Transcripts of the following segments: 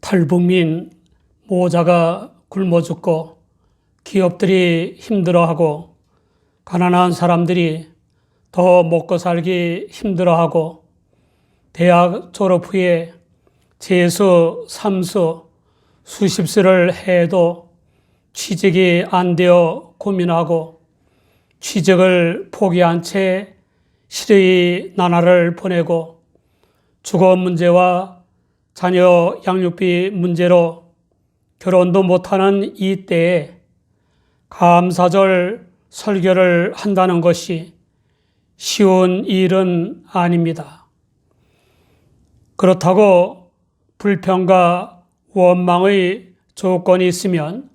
탈북민 모자가 굶어 죽고 기업들이 힘들어하고 가난한 사람들이 더 먹고 살기 힘들어하고 대학 졸업 후에 재수, 삼수, 수십수를 해도 취직이 안 되어 고민하고 취직을 포기한 채 시르이 나날을 보내고 주거 문제와 자녀 양육비 문제로 결혼도 못하는 이 때에 감사절 설교를 한다는 것이 쉬운 일은 아닙니다. 그렇다고 불평과 원망의 조건이 있으면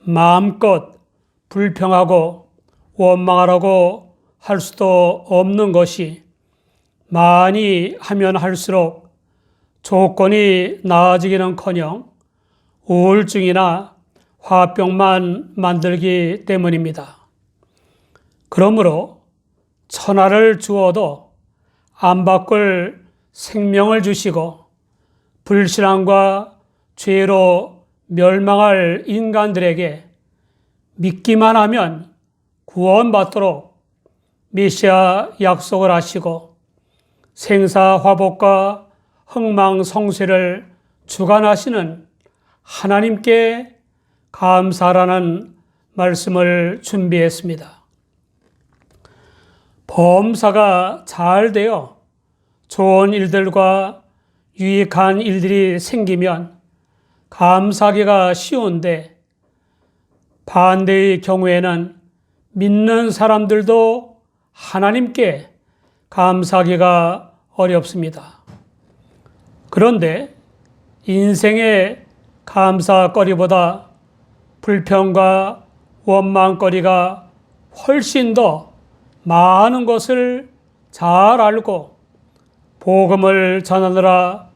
마음껏 불평하고 원망하라고 할 수도 없는 것이 많이 하면 할수록 조건이 나아지기는커녕 우울증이나 화병만 만들기 때문입니다. 그러므로 천하를 주어도 안 바꿀 생명을 주시고 불신앙과 죄로 멸망할 인간들에게 믿기만 하면 구원받도록 메시아 약속을 하시고 생사화복과 흥망성쇠를 주관하시는 하나님께 감사라는 말씀을 준비했습니다. 범사가 잘 되어 좋은 일들과 유익한 일들이 생기면 감사하기가 쉬운데 반대의 경우에는 믿는 사람들도 하나님께 감사하기가 어렵습니다. 그런데 인생의 감사거리보다 불평과 원망거리가 훨씬 더 많은 것을 잘 알고 복음을 전하느라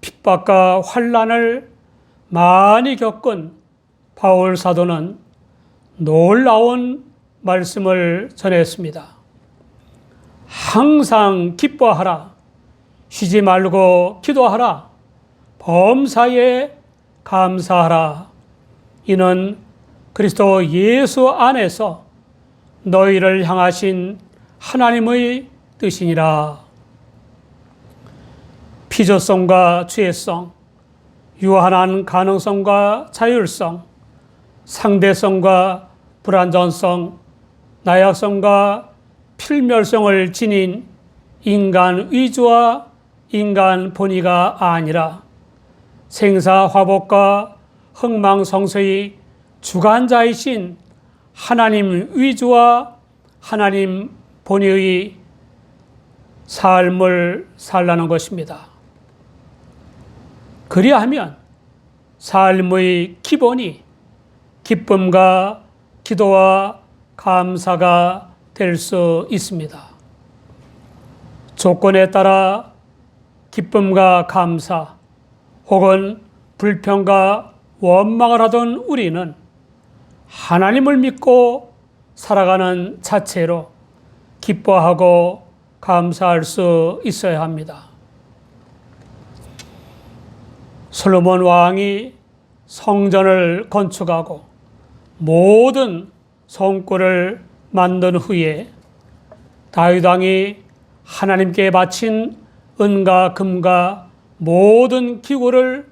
핍박과 환난을 많이 겪은 바울 사도는 놀라운 말씀을 전했습니다. 항상 기뻐하라. 쉬지 말고 기도하라. 범사에 감사하라. 이는 그리스도 예수 안에서 너희를 향하신 하나님의 뜻이니라. 피조성과 죄성, 유한한 가능성과 자율성, 상대성과 불완전성, 나약성과 필멸성을 지닌 인간 위주와 인간 본의가 아니라 생사화복과 흥망성쇠의 주관자이신 하나님 위주와 하나님 본의의 삶을 살라는 것입니다. 그리하면 삶의 기본이 기쁨과 기도와 감사가 될 수 있습니다. 조건에 따라 기쁨과 감사 혹은 불평과 원망을 하던 우리는 하나님을 믿고 살아가는 자체로 기뻐하고 감사할 수 있어야 합니다. 솔로몬 왕이 성전을 건축하고 모든 성굴을 만든 후에 다윗 왕이 하나님께 바친 은과 금과 모든 기구를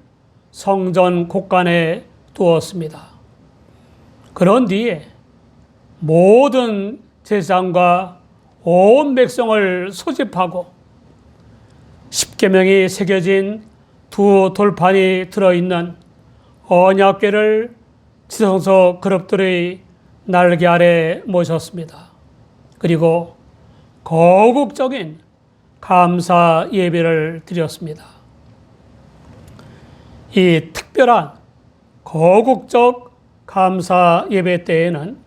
성전 곳간에 두었습니다. 그런 뒤에 모든 제사장과 온 백성을 소집하고 십계명이 새겨진 두 돌판이 들어있는 언약궤를 지성소 그룹들의 날개 아래 모셨습니다. 그리고 거국적인 감사 예배를 드렸습니다. 이 특별한 거국적 감사 예배 때에는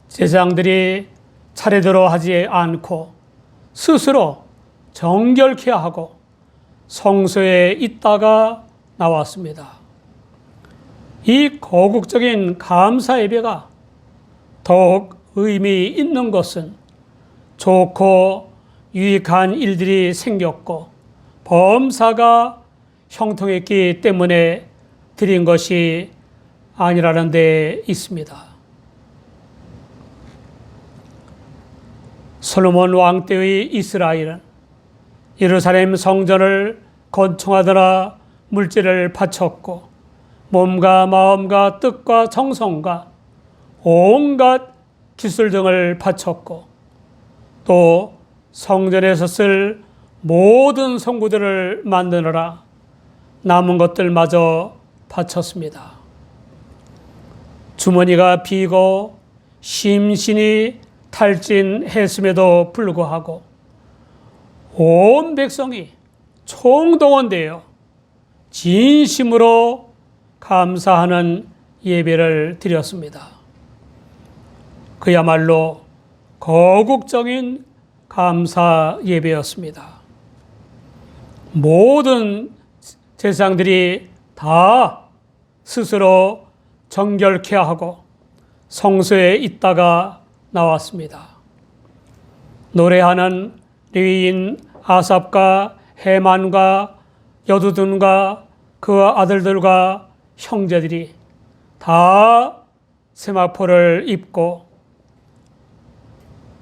제사장들이 차례대로 하지 않고 스스로 정결케 하고 성소에 있다가 나왔습니다. 이 거국적인 감사 예배가 더욱 의미 있는 것은 좋고 유익한 일들이 생겼고 범사가 형통했기 때문에 드린 것이 아니라는 데 있습니다. 솔로몬 왕 때의 이스라엘은 예루살렘 성전을 건축하느라 물질을 바쳤고 몸과 마음과 뜻과 정성과 온갖 기술 등을 바쳤고 또 성전에서 쓸 모든 성구들을 만드느라 남은 것들마저 바쳤습니다. 주머니가 비고 심신이 탈진했음에도 불구하고 온 백성이 총동원되어 진심으로 감사하는 예배를 드렸습니다. 그야말로 거국적인 감사 예배였습니다. 모든 제사장들이 다 스스로 정결케 하고 성소에 있다가 나왔습니다. 노래하는 레위인 아삽과 헤만과 여두둔과 그 아들들과 형제들이 다 세마포를 입고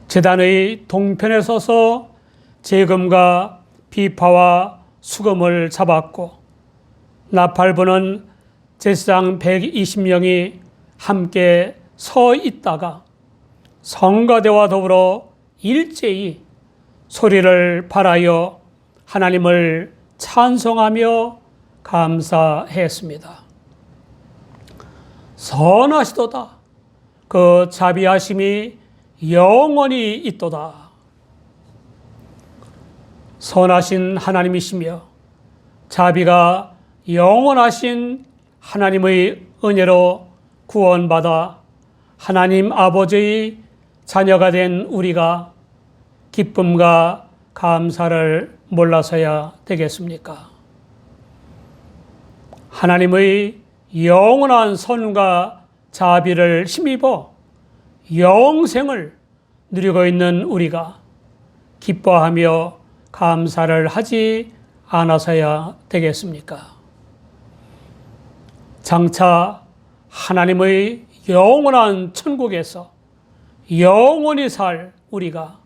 제단의 동편에 서서 재금과 비파와 수금을 잡았고 나팔 부는 제사장 120명이 함께 서 있다가 성가대와 더불어 일제히 소리를 발하여 하나님을 찬송하며 감사했습니다. 선하시도다. 그 자비하심이 영원히 있도다. 선하신 하나님이시며 자비가 영원하신 하나님의 은혜로 구원받아 하나님 아버지의 자녀가 된 우리가 기쁨과 감사를 몰라서야 되겠습니까? 하나님의 영원한 선과 자비를 힘입어 영생을 누리고 있는 우리가 기뻐하며 감사를 하지 않아서야 되겠습니까? 장차 하나님의 영원한 천국에서 영원히 살 우리가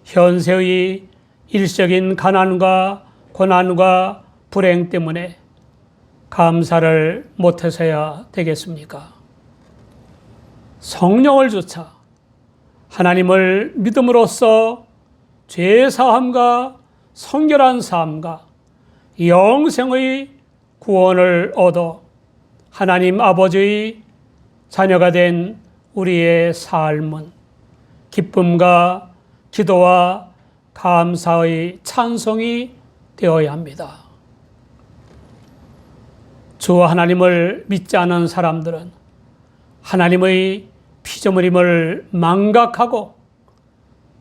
현세의 일시적인 가난과 고난과 불행 때문에 감사를 못해서야 되겠습니까? 성령을 조차 하나님을 믿음으로써 죄사함과 성결한 삶과 영생의 구원을 얻어 하나님 아버지의 자녀가 된 우리의 삶은 기쁨과 기도와 감사의 찬송이 되어야 합니다. 주 하나님을 믿지 않은 사람들은 하나님의 피조물임을 망각하고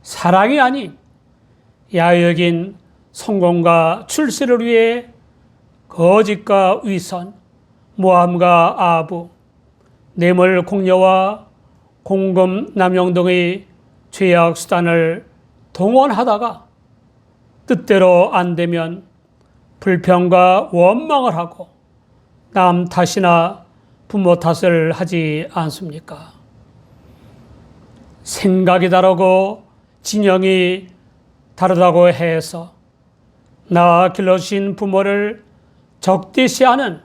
사랑이 아닌 야욕인 성공과 출세를 위해 거짓과 위선, 모함과 아부, 뇌물 공여와 공금 남용 등의 죄악 수단을 동원하다가 뜻대로 안 되면 불평과 원망을 하고 남 탓이나 부모 탓을 하지 않습니까? 생각이 다르고 진영이 다르다고 해서 나 길러주신 부모를 적대시하는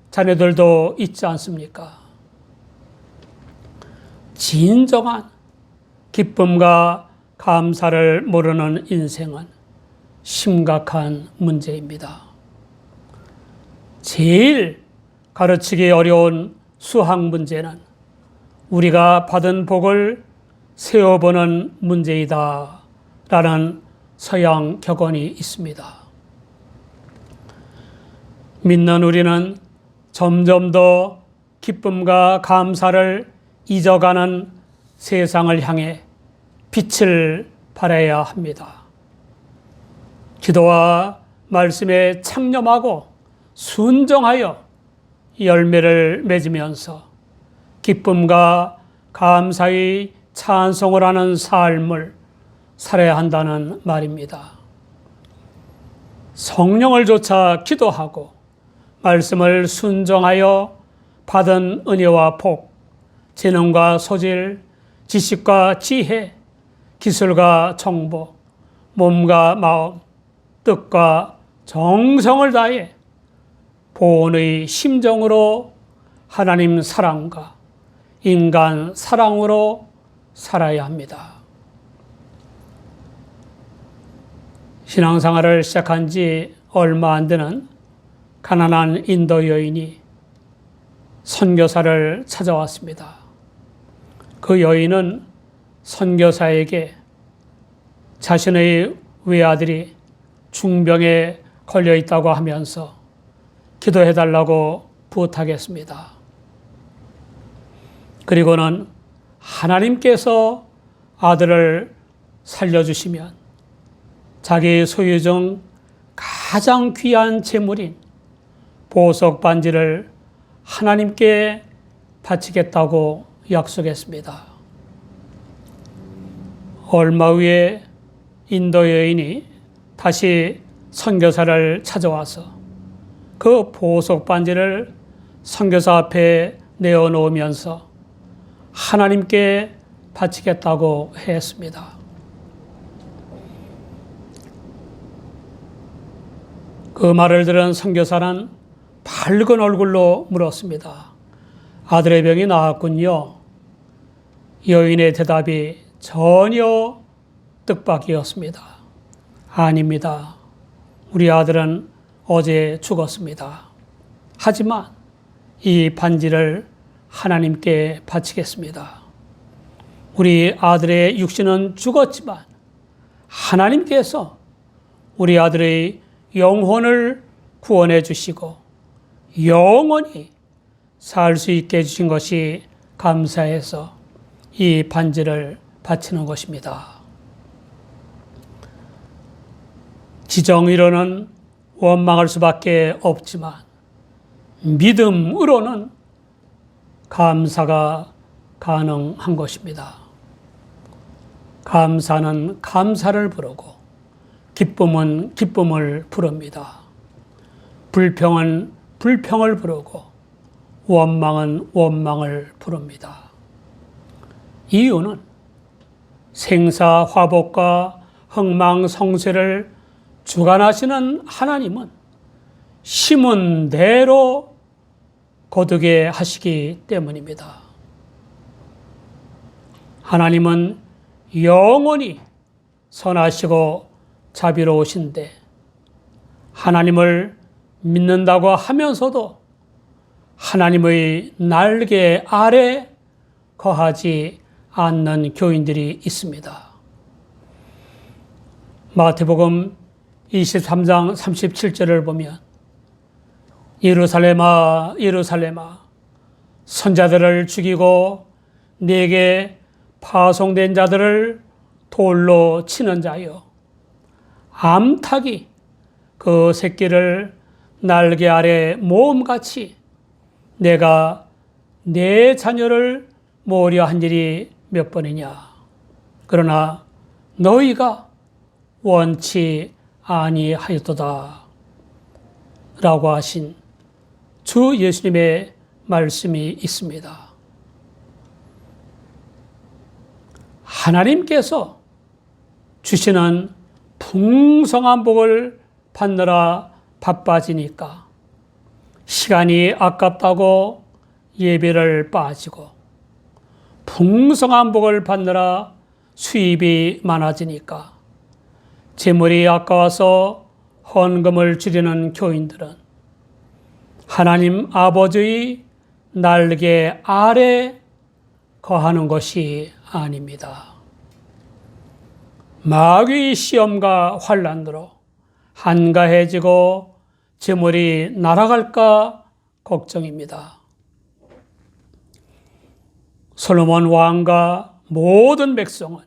자녀들도 있지 않습니까? 진정한 기쁨과 감사를 모르는 인생은 심각한 문제입니다. 제일 가르치기 어려운 수학 문제는 우리가 받은 복을 세어보는 문제이다 라는 서양 격언이 있습니다. 믿는 우리는 점점 더 기쁨과 감사를 잊어가는 세상을 향해 빛을 발해야 합니다. 기도와 말씀에 창념하고 순종하여 열매를 맺으면서 기쁨과 감사의 찬송을 하는 삶을 살아야 한다는 말입니다. 성령을 조차 기도하고 말씀을 순종하여 받은 은혜와 복, 재능과 소질, 지식과 지혜, 기술과 정보, 몸과 마음, 뜻과 정성을 다해 본의 심정으로 하나님 사랑과 인간 사랑으로 살아야 합니다. 신앙생활을 시작한 지 얼마 안 되는 가난한 인도 여인이 선교사를 찾아왔습니다. 그 여인은 선교사에게 자신의 외아들이 중병에 걸려 있다고 하면서 기도해달라고 부탁했습니다. 그리고는 하나님께서 아들을 살려주시면 자기 소유 중 가장 귀한 재물인 보석 반지를 하나님께 바치겠다고 약속했습니다. 얼마 후에 인도 여인이 다시 선교사를 찾아와서 그 보석 반지를 선교사 앞에 내어놓으면서 하나님께 바치겠다고 했습니다. 그 말을 들은 선교사는 밝은 얼굴로 물었습니다. 아들의 병이 나았군요. 여인의 대답이 전혀 뜻밖이었습니다. 아닙니다. 우리 아들은 어제 죽었습니다. 하지만 이 반지를 하나님께 바치겠습니다. 우리 아들의 육신은 죽었지만 하나님께서 우리 아들의 영혼을 구원해 주시고 영원히 살 수 있게 해주신 것이 감사해서 이 반지를 바치는 것입니다. 지정의로는 원망할 수밖에 없지만 믿음으로는 감사가 가능한 것입니다. 감사는 감사를 부르고 기쁨은 기쁨을 부릅니다. 불평은 불평을 부르고 원망은 원망을 부릅니다. 이유는 생사화복과 흥망성쇠를 주관하시는 하나님은 심은 대로 거두게 하시기 때문입니다. 하나님은 영원히 선하시고 자비로우신데 하나님을 믿는다고 하면서도 하나님의 날개 아래 거하지 않는 교인들이 있습니다. 마태복음 23장 37절을 보면 예루살렘아 예루살렘아 선자들을 죽이고 네게 파송된 자들을 돌로 치는 자여 암탉이 그 새끼를 날개 아래 모음같이 내가 내 자녀를 모으려 한 일이 몇 번이냐. 그러나 너희가 원치 아니하였도다 라고 하신 주 예수님의 말씀이 있습니다. 하나님께서 주시는 풍성한 복을 받느라 바빠지니까 시간이 아깝다고 예배를 빠지고 풍성한 복을 받느라 수입이 많아지니까 재물이 아까워서 헌금을 줄이는 교인들은 하나님 아버지의 날개 아래 거하는 것이 아닙니다. 마귀의 시험과 환난으로 한가해지고 재물이 날아갈까 걱정입니다. 솔로몬 왕과 모든 백성은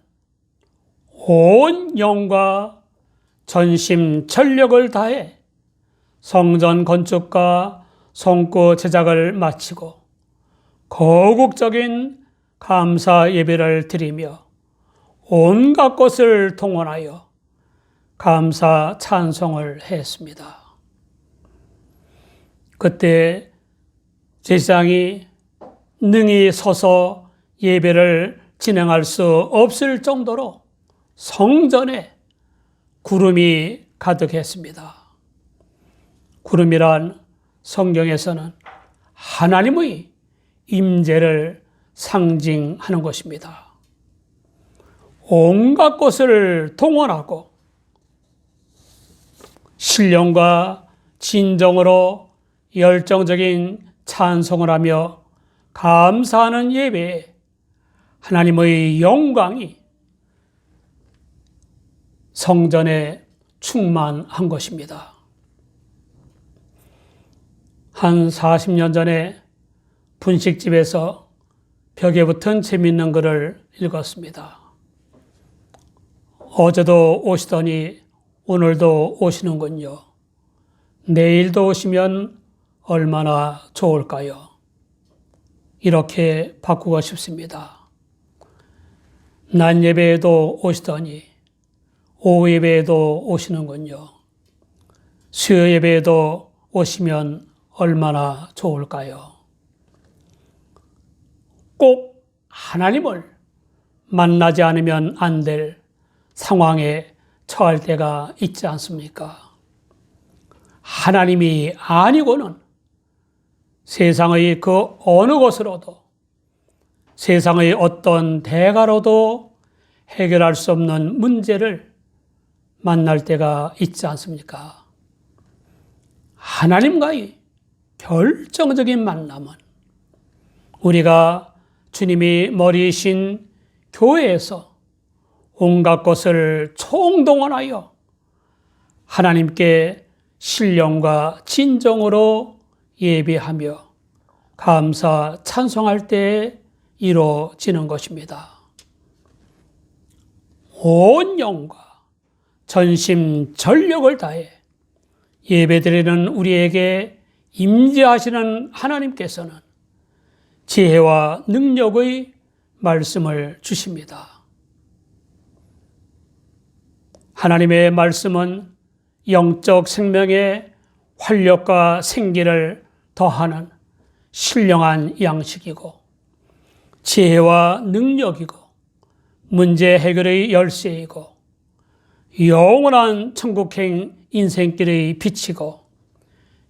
온 영과 전심 전력을 다해 성전 건축과 성구 제작을 마치고 거국적인 감사 예배를 드리며 온갖 것을 동원하여 감사 찬송을 했습니다. 그때 제사장이 능히 서서 예배를 진행할 수 없을 정도로 성전에 구름이 가득했습니다. 구름이란 성경에서는 하나님의 임재를 상징하는 것입니다. 온갖 것을 동원하고 신령과 진정으로 열정적인 찬송을 하며 감사하는 예배에 하나님의 영광이 성전에 충만한 것입니다. 한 40년 전에 분식집에서 벽에 붙은 재미있는 글을 읽었습니다. 어제도 오시더니 오늘도 오시는군요. 내일도 오시면 얼마나 좋을까요? 이렇게 바꾸고 싶습니다. 낮 예배에도 오시더니 오후 예배에도 오시는군요. 수요 예배에도 오시면 얼마나 좋을까요? 꼭 하나님을 만나지 않으면 안 될 상황에 처할 때가 있지 않습니까? 하나님이 아니고는 세상의 그 어느 것으로도, 세상의 어떤 대가로도 해결할 수 없는 문제를 만날 때가 있지 않습니까? 하나님과의 결정적인 만남은 우리가 주님이 머리이신 교회에서 온갖 것을 총동원하여 하나님께 신령과 진정으로 예배하며 감사 찬송할 때에 이루어지는 것입니다. 온 영과 전심 전력을 다해 예배드리는 우리에게 임재하시는 하나님께서는 지혜와 능력의 말씀을 주십니다. 하나님의 말씀은 영적 생명의 활력과 생기를 더하는 신령한 양식이고 지혜와 능력이고 문제 해결의 열쇠이고 영원한 천국행 인생길의 빛이고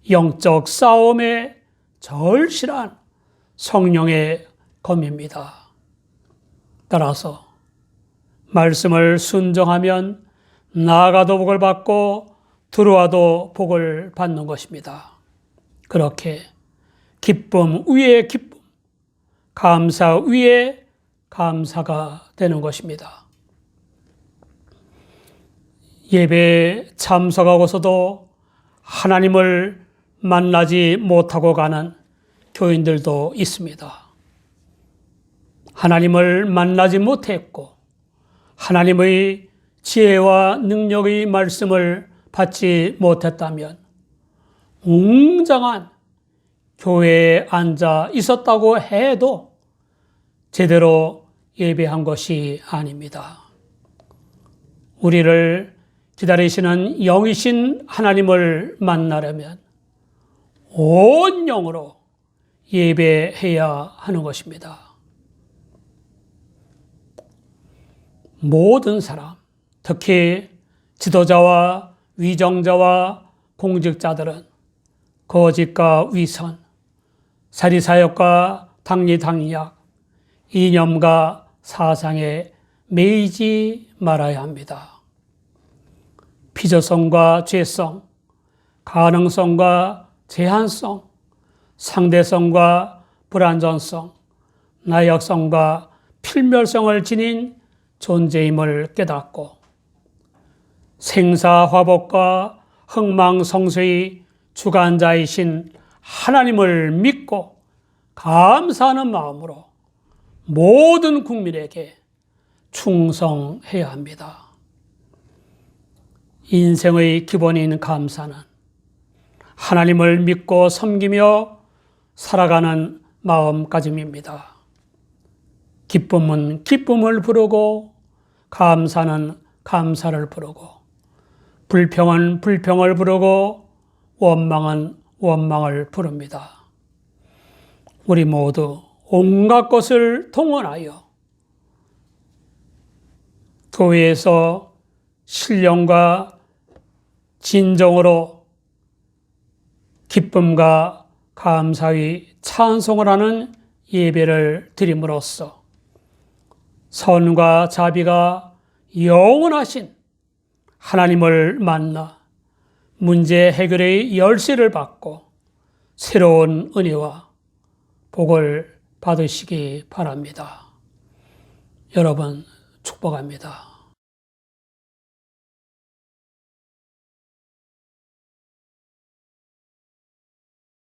영적 싸움의 절실한 성령의 검입니다. 따라서 말씀을 순종하면 나아가도 복을 받고 들어와도 복을 받는 것입니다. 그렇게 기쁨 위에 기쁨, 감사 위에 감사가 되는 것입니다. 예배에 참석하고서도 하나님을 만나지 못하고 가는 교인들도 있습니다. 하나님을 만나지 못했고 하나님의 지혜와 능력의 말씀을 받지 못했다면 웅장한 교회에 앉아 있었다고 해도 제대로 예배한 것이 아닙니다. 우리를 기다리시는 영이신 하나님을 만나려면 온 영으로 예배해야 하는 것입니다. 모든 사람, 특히 지도자와 위정자와 공직자들은 거짓과 위선, 사리사욕과 당리당략, 이념과 사상에 매이지 말아야 합니다. 피조성과 죄성, 가능성과 제한성, 상대성과 불완전성, 나역성과 필멸성을 지닌 존재임을 깨닫고 생사화복과 흥망성쇠의 주관자이신 하나님을 믿고 감사하는 마음으로 모든 국민에게 충성해야 합니다. 인생의 기본인 감사는 하나님을 믿고 섬기며 살아가는 마음가짐입니다. 기쁨은 기쁨을 부르고 감사는 감사를 부르고 불평은 불평을 부르고 원망은 원망을 부릅니다. 우리 모두 온갖 것을 동원하여 교회에서 신령과 진정으로 기쁨과 감사의 찬송을 하는 예배를 드림으로써 선과 자비가 영원하신 하나님을 만나 문제 해결의 열쇠를 받고 새로운 은혜와 복을 받으시기 바랍니다. 여러분 축복합니다.